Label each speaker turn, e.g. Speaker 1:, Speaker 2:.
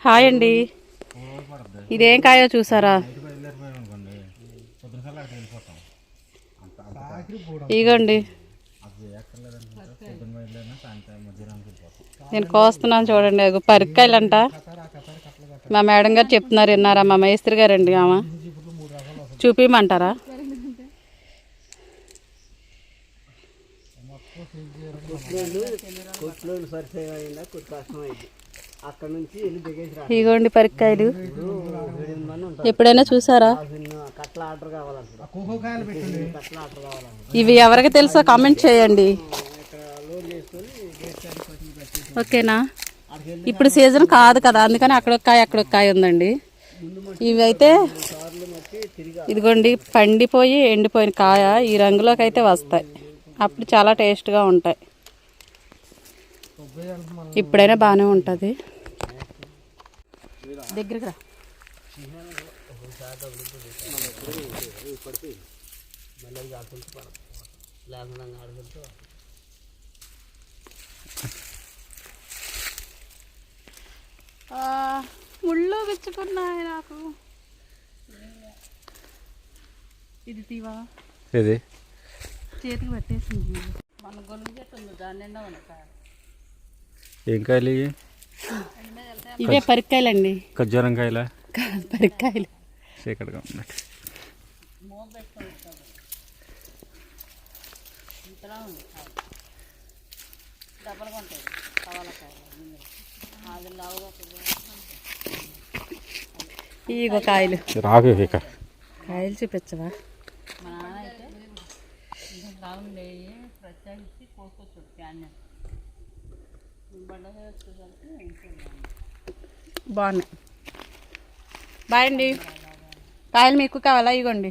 Speaker 1: Hi అండి. ఇదేం కాయో చూసారా? ఇగోండి, నేను కోస్తున్నాను చూడండి. అది పరికాయలంట. మా మేడం గారు చెప్తున్నారు, విన్నారా? మా మేస్త్రి గారండి. ఆమె చూపించమంటారా? ఇగోండి పరికాయలు. ఎప్పుడైనా చూసారా? ఇవి ఎవరికి తెలుసో కామెంట్ చేయండి. ఓకేనా? ఇప్పుడు సీజన్ కాదు కదా, అందుకని అక్కడొక కాయ అక్కడొక కాయ ఉందండి. ఇవి అయితే ఇదిగోండి, పండిపోయి ఎండిపోయిన కాయ ఈ రంగులోకి అయితే వస్తాయి. అప్పుడు చాలా టేస్ట్గా ఉంటాయి. ఇప్పుడైనా బాగానే ఉంటుంది. దగ్గరికి రా. ముళ్ళు విచ్చుకున్నాయి నాకు. ఇది తీవా,
Speaker 2: ఇది
Speaker 1: చేతికి పట్టేసింది. మన గొలుగు చెట్టు ఉంది, దాని నిండా ఉన్నాయి.
Speaker 2: ఏం కాయలు ఇవి?
Speaker 1: ఇవే పరికాయలండి.
Speaker 2: ఖర్జూరం కాయలా?
Speaker 1: పరికాయలు.
Speaker 2: చీకటిగా ఉన్నాయి. ఇగో కాయలు. రాకు ఇక
Speaker 1: కాయలు చూపించవా? బాగున్నాయి. బాయ్ అండి. కాయలు మీకు కావాలా? ఇగోండి.